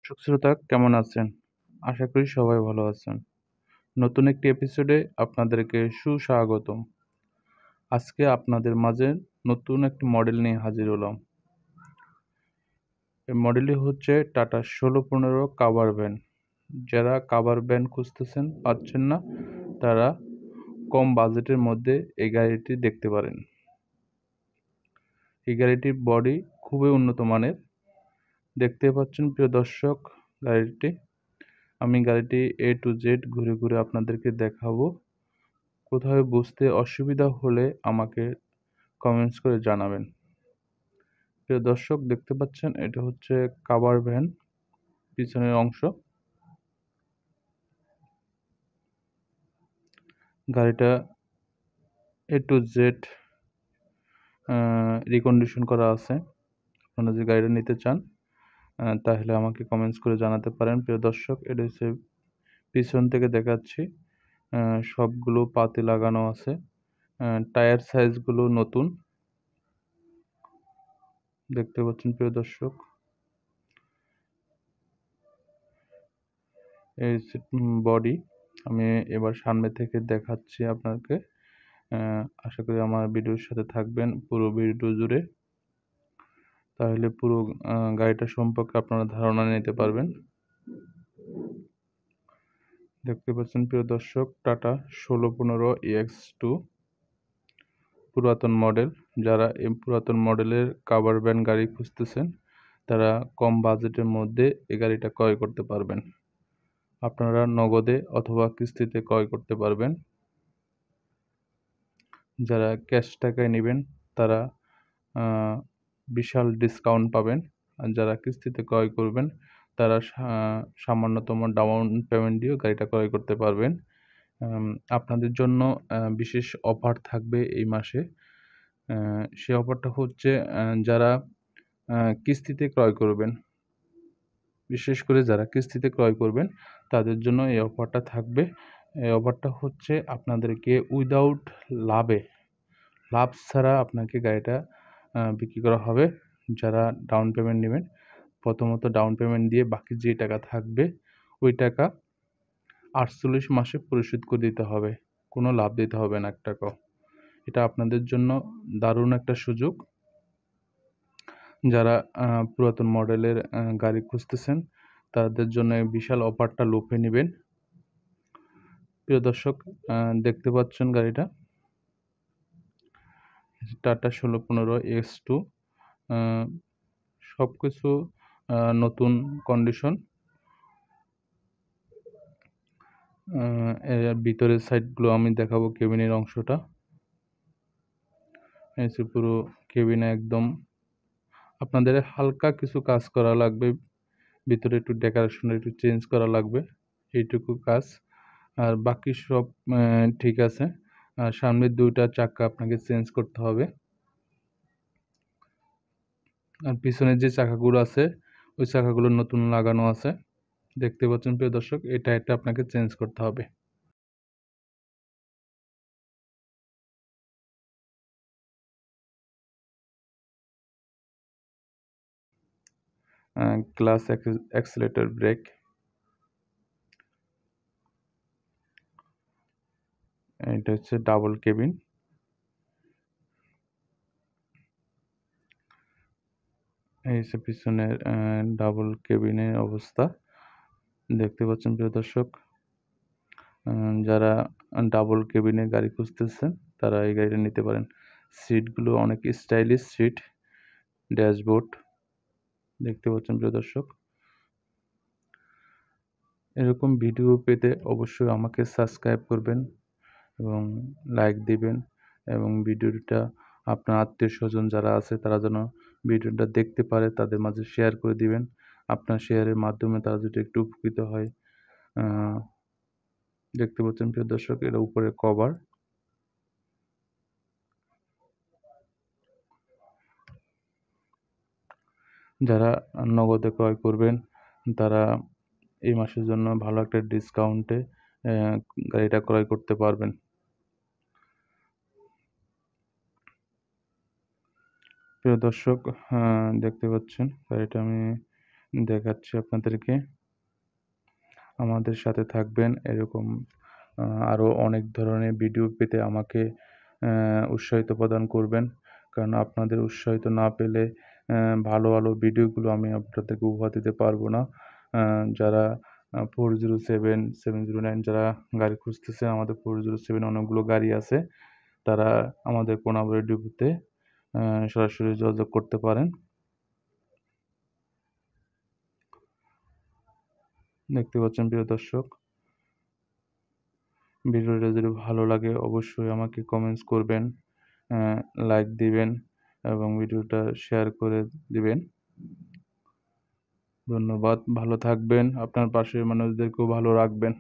দর্শক শ্রোতা কেমন আছেন? আশা করি সবাই ভালো আছেন। নতুন একটি এপিসোডে আপনাদেরকে সুস্বাগতম। আজকে আপনাদের মাঝে নতুন একটি মডেল নিয়ে হাজির হলাম। এই মডেলটি হচ্ছে টাটা ১৬১৫ কাভার ভ্যান। যারা কাভার ভ্যান খুঁজতেছেন, পাচ্ছেন না, তারা কম বাজেটের মধ্যে এই গাড়িটি দেখতে পারেন। এই গাড়িটির বডি খুবই উন্নত মানের। দেখতে পাচ্ছেন প্রিয় দর্শক গাড়িটি। আমি গাড়িটি A to Z ঘুরে ঘুরে আপনাদেরকে দেখাবো। কোথাও বুঝতে অসুবিধা হলে আমাকে কমেন্টস করে জানাবেন। প্রিয় দর্শক দেখতে পাচ্ছেন এটা হচ্ছে কাভার ভ্যান পিছনের অংশ। গাড়িটা A to Z রিকন্ডিশন করা আছে। আপনারা যদি গাড়িটা নিতে চান তাহলে আমাকে কমেন্টস করে জানাতে পারেন। প্রিয় দর্শক এটা হচ্ছে পিছন থেকে দেখাচ্ছি। সবগুলো পাতি লাগানো আছে। টায়ার সাইজগুলো নতুন। দেখতে পাচ্ছেন প্রিয় দর্শক। এই হচ্ছে বডি। আমি এবার সামনে থেকে দেখাচ্ছি আপনাকে। আশা করি আমার ভিডিওর সাথে থাকবেন পুরো ভিডিও জুড়ে। তাহলে পুরো গাড়িটা সম্পর্কে আপনারা ধারণা নিতে পারবেন। দেখতে পাচ্ছেন প্রিয় দর্শক টাটা ১৬১৫ EX2 পুরাতন মডেল। যারা এই পুরাতন মডেলের কাভার ভ্যান গাড়ি খুঁজতেছেন তারা কম বাজেটের মধ্যে এই গাড়িটা ক্রয় করতে পারবেন। আপনারা নগদে অথবা কিস্তিতে ক্রয় করতে পারবেন। যারা ক্যাশ টাকায় নেবেন তারা বিশাল ডিসকাউন্ট পাবেন। আর যারা কিস্তিতে ক্রয় করবেন তারা সামান্যতম ডাউন পেমেন্ট দিয়েও গাড়িটা ক্রয় করতে পারবেন। আপনাদের জন্য বিশেষ অফার থাকবে এই মাসে। সেই অফারটা হচ্ছে যারা কিস্তিতে ক্রয় করবেন, বিশেষ করে যারা কিস্তিতে ক্রয় করবেন তাদের জন্য এই অফারটা থাকবে। এই অফারটা হচ্ছে আপনাদেরকে উইদাউট লাভ ছাড়া আপনাকে গাড়িটা বিক্রি করা হবে। যারা ডাউন পেমেন্ট নেবেন, প্রথমত ডাউন পেমেন্ট দিয়ে বাকি যে টাকা থাকবে ওই টাকা ৪৮ মাসে পরিশোধ করে দিতে হবে। কোনো লাভ দিতে হবে না ১ টাকাও। এটা আপনাদের জন্য দারুণ একটা সুযোগ। যারা পুরাতন মডেলের গাড়ি খুঁজতেছেন তাদের জন্য এই বিশাল অফারটা লুফে নিবেন। প্রিয় দর্শক দেখতে পাচ্ছেন গাড়িটা টাটা ১৬১৫ EX2 সবকিছু নতুন কন্ডিশন। এর ভিতরের সাইডগুলো আমি দেখাবো, কেবিনের অংশটা। এই যে পুরো কেবিনে একদম আপনাদের হালকা কিছু কাজ করা লাগবে। ভিতরে একটু ডেকোরেশন একটু চেঞ্জ করা লাগবে, এইটুকু কাজ। আর বাকি সব ঠিক আছে। আর সামনের ২টা চাক্কা আপনাকে চেঞ্জ করতে হবে। আর পিছনের যে চাকাগুলো আছে ওই চাকাগুলো নতুন লাগানো আছে। দেখতে পাচ্ছেন প্রিয় দর্শক, এই টায়ারটা আপনাকে চেঞ্জ করতে হবে। Clutch, accelerator, brake. এটা হচ্ছে ডাবল কেবিন। এই হচ্ছে পিছনের ডাবল কেবিনের অবস্থা। দেখতে পাচ্ছেন প্রিয় দর্শক। যারা ডাবল কেবিনের গাড়ি খুঁজতেছেন তারা এই গাড়িটা নিতে পারেন। সিটগুলো অনেক স্টাইলিশ সিট, ড্যাশবোর্ড। দেখতে পাচ্ছেন প্রিয় দর্শক। এরকম ভিডিও পেতে অবশ্যই আমাকে সাবস্ক্রাইব করবেন এবং লাইক দিবেন এবং ভিডিওটা আপনার আত্মীয়স্বজন যারা আছে তারা যেন ভিডিওটা দেখতে পারে তাদের মাঝে শেয়ার করে দিবেন। আপনার শেয়ারের মাধ্যমে তারা যদি একটু উপকৃত হয়। দেখতে পাচ্ছেন প্রিয় দর্শক, এটা উপরে কভার। যারা নগদে ক্রয় করবেন তারা এই মাসের জন্য ভালো একটা ডিসকাউন্টে গাড়িটা ক্রয় করতে পারবেন। প্রিয় দর্শক দেখতে পাচ্ছেন গাড়িটা আমি দেখাচ্ছি আপনাদেরকে। আমাদের সাথে থাকবেন। এরকম আরও অনেক ধরনের ভিডিও পেতে আমাকে উৎসাহিত প্রদান করবেন। কারণ আপনাদের উৎসাহিত না পেলে ভালো ভিডিওগুলো আমি আপনাদেরকে উপহার দিতে পারবো না। যারা 407, 709 যারা গাড়ি খুঁজতেছেন, আমাদের 407 অনেকগুলো গাড়ি আছে। তারা আমাদের কোনাবাড়ী ডিপোতে সরাসরি যোগাযোগ করতে পারেন। দেখতে পাচ্ছেন প্রিয় দর্শক। ভিডিওটা যদি ভালো লাগে অবশ্যই আমাকে কমেন্টস করবেন, লাইক দিবেন এবং ভিডিওটা শেয়ার করে দিবেন। ধন্যবাদ। ভালো থাকবেন। আপনার পাশের মানুষদেরকেও ভালো রাখবেন।